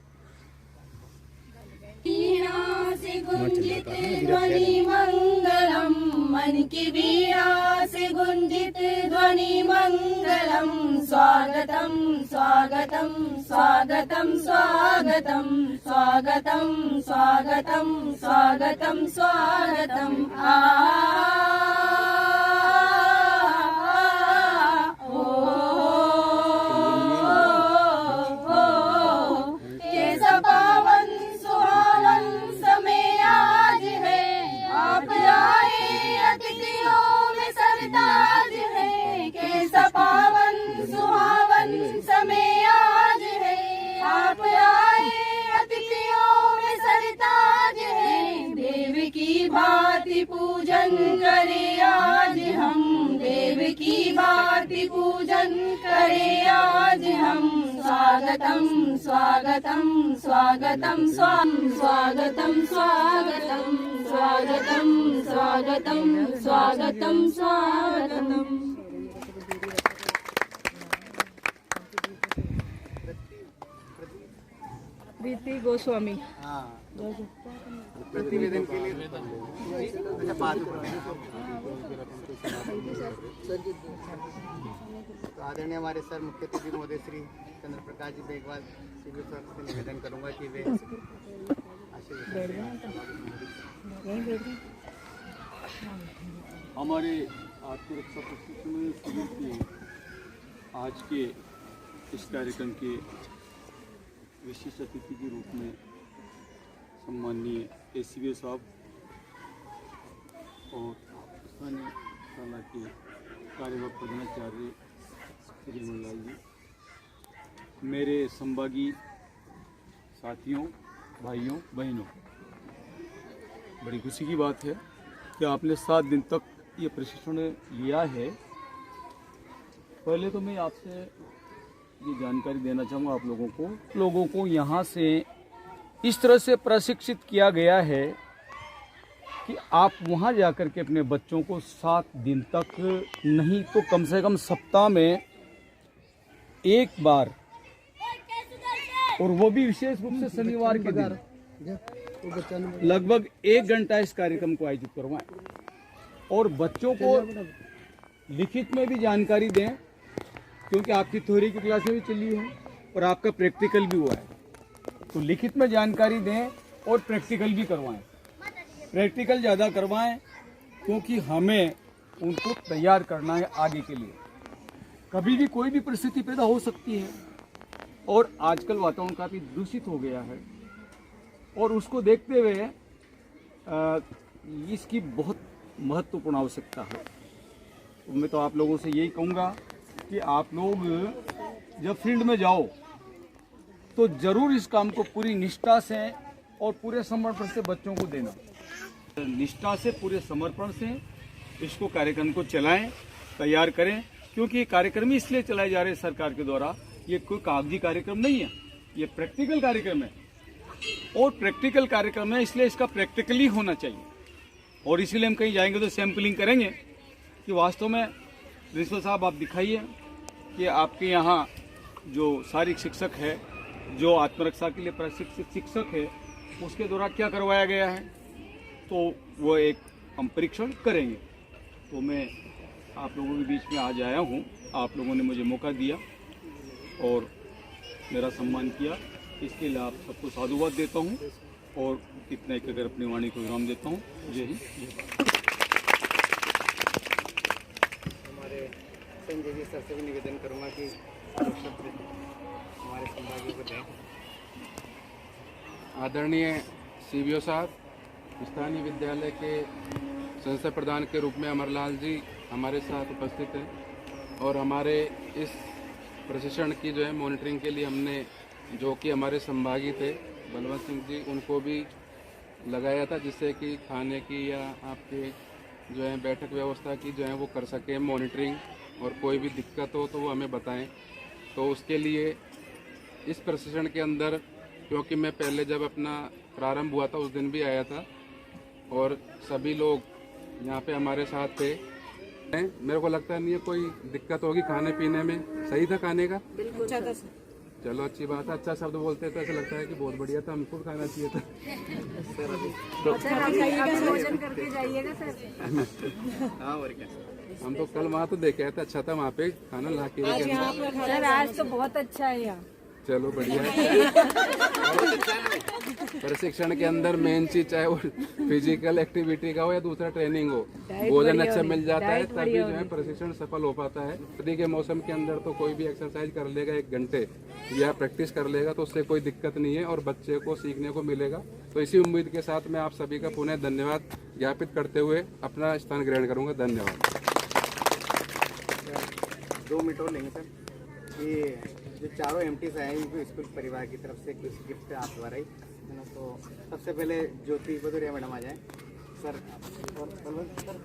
से गुंजित ध्वनि मंगलम, मन की वीणा से गुंजित ध्वनि मंगलम, स्वागतम स्वागतम स्वागतम स्वागतम स्वागतम स्वागतम स्वागतम स्वागतम पावन सुहावन समय आज है, आप आए अतिथियों में सरताज है, देव की भांति पूजन करे आज हम, देव की भांति पूजन करे आज हम, स्वागतम स्वागतम स्वागतम स्वागतम स्वागतम स्वागतम स्वागतम स्वागतम स्वागतम। प्रीति गोस्वामी प्रतिवेदन के लिए तो आदरणीय हमारे सर मुख्य अतिथि महोदय श्री चंद्र प्रकाश जी बेगवाल सिविल सर से निवेदन करूंगा कि वे हमारे आत्मरक्षा प्रशिक्षण शिविर के आज के इस कार्यक्रम के विशिष्ट अतिथि के रूप में सम्माननीय एसीबीओ साहब और स्थानीय शाला के कार्यवाहक प्रधानाचार्य श्री मोहनलाल जी, मेरे संभागी साथियों, भाइयों, बहनों, बड़ी खुशी की बात है कि आपने 7 दिन तक ये प्रशिक्षण लिया है। पहले तो मैं आपसे ये जानकारी देना चाहूँगा आप लोगों को यहाँ से इस तरह से प्रशिक्षित किया गया है कि आप वहाँ जाकर के अपने बच्चों को 7 दिन तक नहीं तो कम से कम सप्ताह में एक बार, और वो भी विशेष रूप से शनिवार के दिन लगभग 1 घंटा इस कार्यक्रम को आयोजित करवाएं और बच्चों को लिखित में भी जानकारी दें, क्योंकि आपकी थ्योरी की क्लासें भी चली है और आपका प्रैक्टिकल भी हुआ है, तो लिखित में जानकारी दें और प्रैक्टिकल भी करवाएं। प्रैक्टिकल ज़्यादा करवाएं क्योंकि हमें उनको तैयार करना है आगे के लिए। कभी भी कोई भी परिस्थिति पैदा हो सकती है और आजकल वातावरण काफ़ी दूषित हो गया है और उसको देखते हुए इसकी बहुत महत्वपूर्ण आवश्यकता है। तो मैं तो आप लोगों से यही कहूँगा कि आप लोग जब फील्ड में जाओ तो ज़रूर इस काम को पूरी निष्ठा से और पूरे समर्पण से बच्चों को देना। निष्ठा से, पूरे समर्पण से इसको कार्यक्रम को चलाएं, तैयार करें, क्योंकि ये कार्यक्रम ही इसलिए चलाए जा रहे हैं सरकार के द्वारा। ये कोई कागजी कार्यक्रम नहीं है, ये प्रैक्टिकल कार्यक्रम है और प्रैक्टिकल कार्यक्रम है इसलिए इसका प्रैक्टिकली होना चाहिए। और इसीलिए हम कहीं जाएंगे तो सैम्पलिंग करेंगे कि वास्तव में प्रिंसिपल साहब आप दिखाइए कि आपके यहाँ जो शारीरिक शिक्षक है, जो आत्मरक्षा के लिए प्रशिक्षित शिक्षक है, उसके द्वारा क्या करवाया गया है, तो वो एक हम परीक्षण करेंगे। तो मैं आप लोगों के बीच में आज आया हूँ, आप लोगों ने मुझे मौका दिया और मेरा सम्मान किया, इसके लिए आप सबको साधुवाद देता हूँ और इतना एक अगर अपनी वाणी को विराम देता हूँ। जय हिंद, जय भारत। हमारे संजय जी सर से भी निवेदन करूँगा कि हमारे संभागियों को दें। आदरणीय सीबीओ साहब, स्थानीय विद्यालय के संस्था प्रधान के रूप में अमरलाल जी हमारे साथ उपस्थित हैं और हमारे इस प्रशिक्षण की जो है मॉनिटरिंग के लिए हमने जो कि हमारे संभागी थे बलवंत सिंह जी, उनको भी लगाया था, जिससे कि खाने की या आपके जो है बैठक व्यवस्था की जो है वो कर सकें मॉनिटरिंग, और कोई भी दिक्कत हो तो वो हमें बताएं। तो उसके लिए इस प्रशिक्षण के अंदर, क्योंकि मैं पहले जब अपना प्रारंभ हुआ था उस दिन भी आया था और सभी लोग यहाँ पे हमारे साथ थे, मेरे को लगता नहीं है कोई दिक्कत होगी खाने पीने में। सही था खाने का? बिल्कुल अच्छा था। चलो अच्छी बात है, अच्छा शब्द बोलते तो ऐसा लगता है कि बहुत बढ़िया था, हमको भी खाना चाहिए था। भोजन करके जाइएगा सर। हाँ, और क्या, हम तो कल वहाँ तो देखे थे, अच्छा था वहाँ पे खाना ला के। सर आज तो बहुत अच्छा है यहाँ। चलो बढ़िया है। प्रशिक्षण के अंदर मेन चीज चाहे वो फिजिकल एक्टिविटी का हो या दूसरा ट्रेनिंग हो, भोजन अच्छा मिल जाता है, तभी जो है प्रशिक्षण सफल हो पाता है। सर्दी के मौसम के अंदर तो कोई भी एक्सरसाइज कर लेगा 1 घंटे या प्रैक्टिस कर लेगा तो उससे कोई दिक्कत नहीं है और बच्चे को सीखने को मिलेगा। तो इसी उम्मीद के साथ मैं आप सभी का पुनः धन्यवाद ज्ञापित करते हुए अपना स्थान ग्रहण करूँगा। धन्यवाद। 2 मिनट और लेंगे सर। ये जो चारों एमटीज आए हैं इनको स्कूल परिवार की तरफ से कुछ गिफ्ट आप द्वारा ही है ना। तो सबसे पहले ज्योति भदौरिया मैडम आ जाएं सर, और बलवंत सर।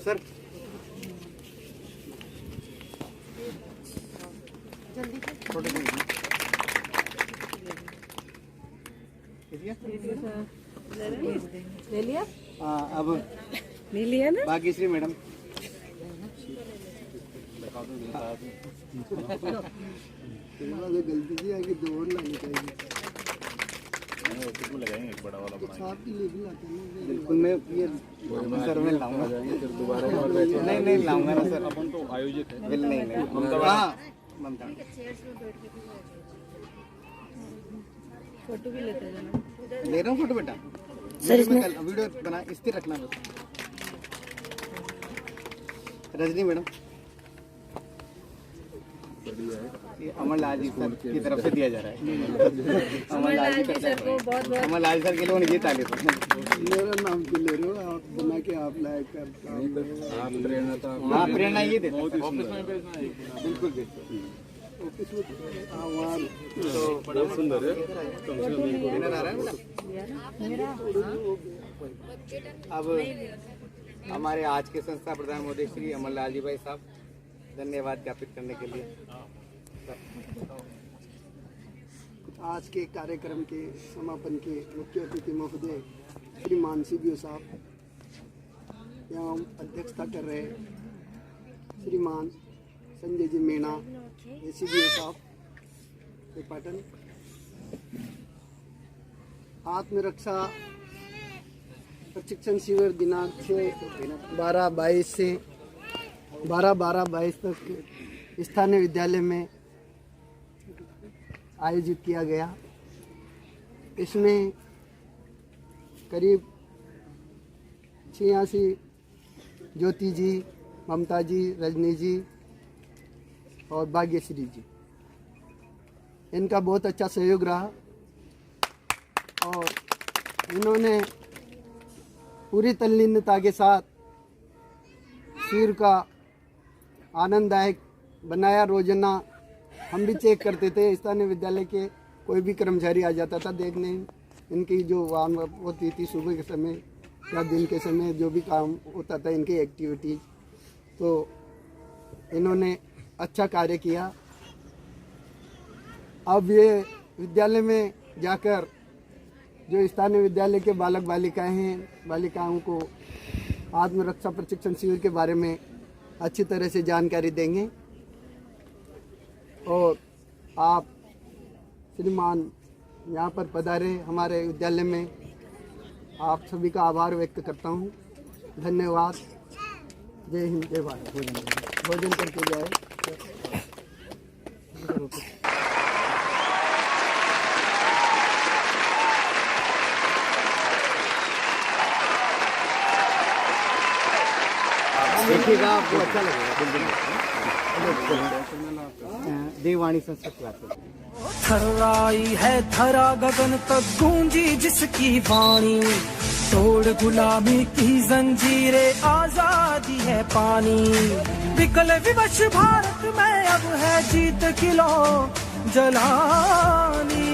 सर जल्दी ले लिया? हाँ, अब ले लिया ना? भाग्यश्री मैडम। गलती से आगे 2 और लानी चाहिए। लगाएंगे एक बड़ा वाला बिल्कुल, मैं ये सर में लाऊंगा दोबारा। नहीं लाऊंगा ना सर, अपन तो आयोजित है। बिल्कुल नहीं। हाँ ममता, फोटो भी लेते जाना। ले रहा हूँ फोटो बेटा सर, इसमें वीडियो बना स्थिर रखना बस। रजनी मैडम, ये अमरलाल जी सर की तरफ से दिया जा रहा है। अमरलाल जी सर को बहुत बहुत, अमरलाल सर के लिए ये ताली। मेरा नाम क्यों ले रहे हो आप? बना के आप लाइक करता, आप प्रेरणा था। हाँ, प्रेरणा ये देता है। बिल्कुल तो बड़ा सुंदर है। अब हमारे आज के संस्था प्रधान महोदय श्री अमरलाल जी भाई साहब, धन्यवाद ज्ञापित करने के लिए। आज के कार्यक्रम के समापन के मुख्य अतिथि महोदय श्रीमान सीबीओ साहब एवं अध्यक्षता कर रहे श्रीमान संजय जी मीणा सीबीओ साहब पाटन, आत्मरक्षा प्रशिक्षण शिविर दिनांक 6/12/22 से 12/12/22 तक स्थानीय विद्यालय में आयोजित किया गया। इसमें करीब 86 ज्योति जी, ममता जी, रजनी जी और भाग्यश्री जी, इनका बहुत अच्छा सहयोग रहा और इन्होंने पूरी तल्लीनता के साथ शिविर का आनंददायक बनाया। रोजाना हम भी चेक करते थे, स्थानीय विद्यालय के कोई भी कर्मचारी आ जाता था देखने, इनकी जो वाहन होती थी सुबह के समय या दिन के समय जो भी काम होता था इनकी एक्टिविटीज, तो इन्होंने अच्छा कार्य किया। अब ये विद्यालय में जाकर जो स्थानीय विद्यालय के बालक बालिकाएं हैं, बालिकाओं को आत्मरक्षा प्रशिक्षण शिविर के बारे में अच्छी तरह से जानकारी देंगे। और आप श्रीमान यहाँ पर पधारे हमारे विद्यालय में, आप सभी का आभार व्यक्त करता हूँ। धन्यवाद। जय हिंद, जय भारत। भोजन करके जाए। देखिएगा, आपको अच्छा लगेगा। देववाणी संस्कृत क्लासेस थर्राई है धरा गगन तक गूंजी जिसकी वाणी, तोड़ गुलामी की जंजीरें आजादी है पानी। विकल विवश भारत में अब है जीत किलो जलानी।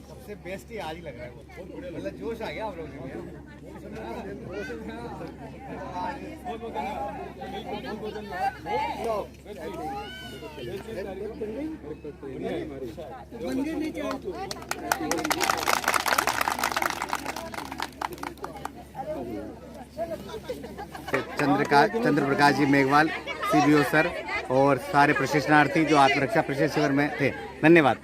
सबसे बेस्ट ही आज ही लग रहा है, मतलब जोश आ गया आप लोगों चंद्र प्रकाश जी मेघवाल, CBO सर और सारे प्रशिक्षणार्थी जो आत्मरक्षा प्रशिक्षण शिविर में थे। धन्यवाद।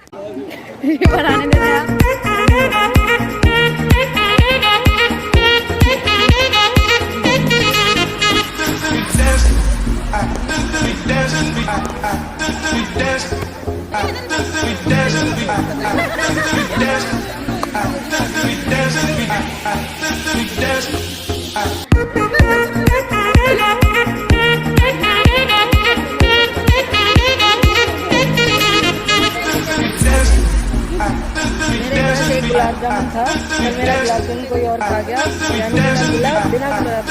गुलाब जामुन था, और मेरा गुलाब जामुन कोई और खा गया, यानी मेरा गुलाब बिना गुलाब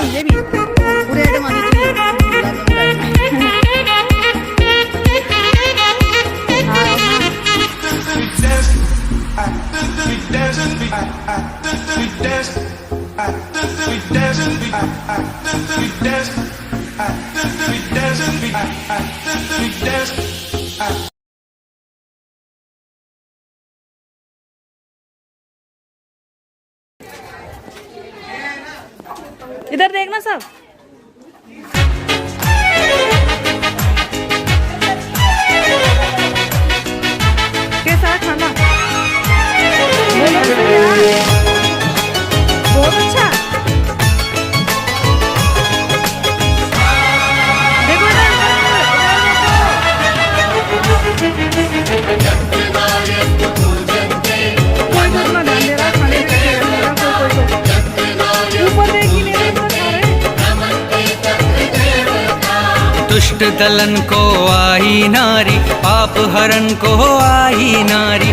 ये भी पूरे आइटम आने इधर देखना सब। कैसा है खाना? बहुत अच्छा। देखो दुष्ट दलन को आई नारी, पाप हरण को आई नारी।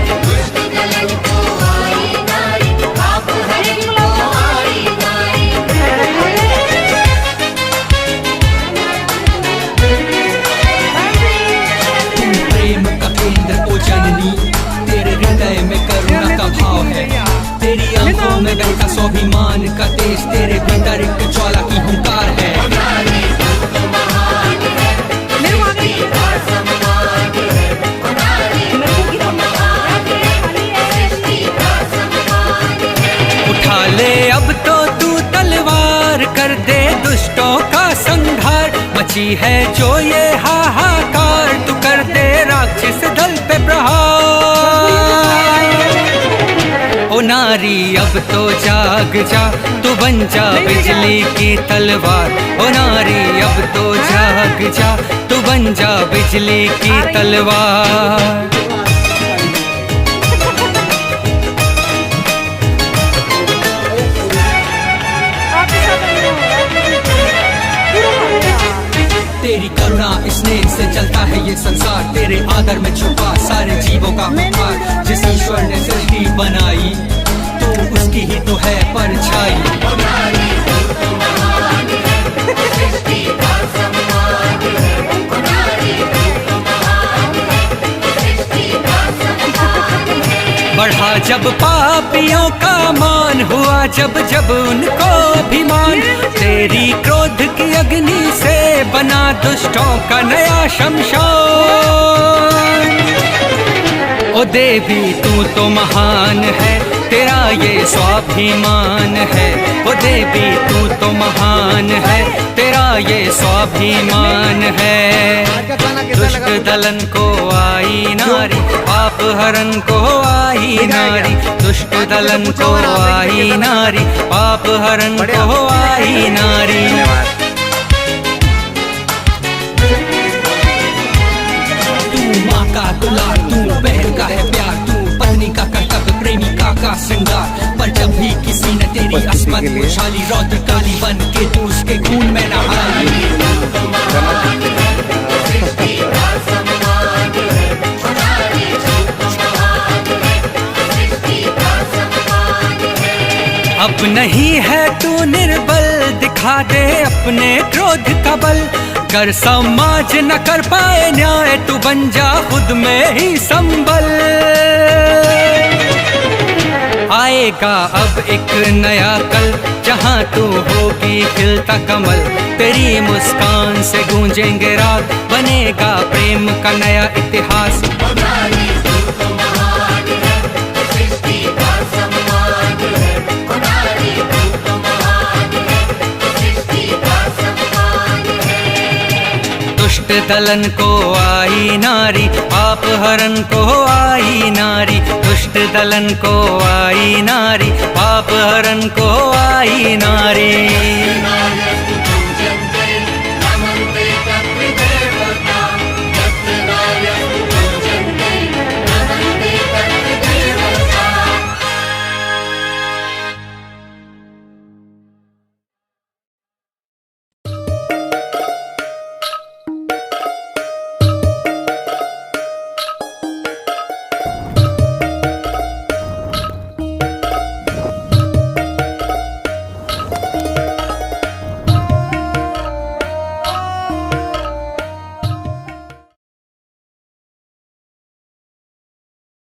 स्वाभिमान का देश तेरे भीतर एक ज्वाला की हुंकार है। उठा ले अब तो तू तलवार, कर दे दुष्टों का संहार। मची है जो ये हाहाकार, तू कर दे राक्षस दल पे प्रहार। ओ नारी अब तो जाग जा, तू बन जा बिजली की तलवार। ओ नारी अब तो जाग जा, तू बन जा बिजली की तलवार। तेरी करुणा स्नेह से चलता है ये संसार, तेरे आदर में छुपा सारे जीवों का हुंकार। जिस ईश्वर ने सृष्टि बनाई, तो उसकी ही तो है परछाई। बढ़ा जब पापियों का मान, हुआ जब जब उनको अभिमान। तेरी क्रोध की अग्नि से बना दुष्टों का नया शमशान। ओ देवी तू तो महान है, तेरा ये स्वाभिमान है। ओ देवी तू तो महान है, तेरा ये स्वाभिमान है। दुष्ट दलन को आई नारी, पाप हरण को आई नारी। दुष्ट दलन को आई नारी, पाप हरण को आई नारी। तू माँ का दुलार, तू बहन का है प्यार, तू पत्नी का कर्तव्य, प्रेमिका का श्रृंगार। पर जब भी किसी ने तेरी अस्मत उछाली, रौद्र काली बन के तू उसके खून में नहाई। अब नहीं है तू निर्बल, दिखा दे अपने क्रोध का बल। कर समाज न कर पाए न्याय, तू बन जा खुद में ही संबल। आएगा अब एक नया कल, जहाँ तू होगी खिलता कमल। तेरी मुस्कान से गूंजेंगे राग, बनेगा प्रेम का नया इतिहास। दुष्ट दलन को आई नारी, पाप हरण को आई नारी। दुष्ट दलन को आई नारी, पाप हरण को आई नारी।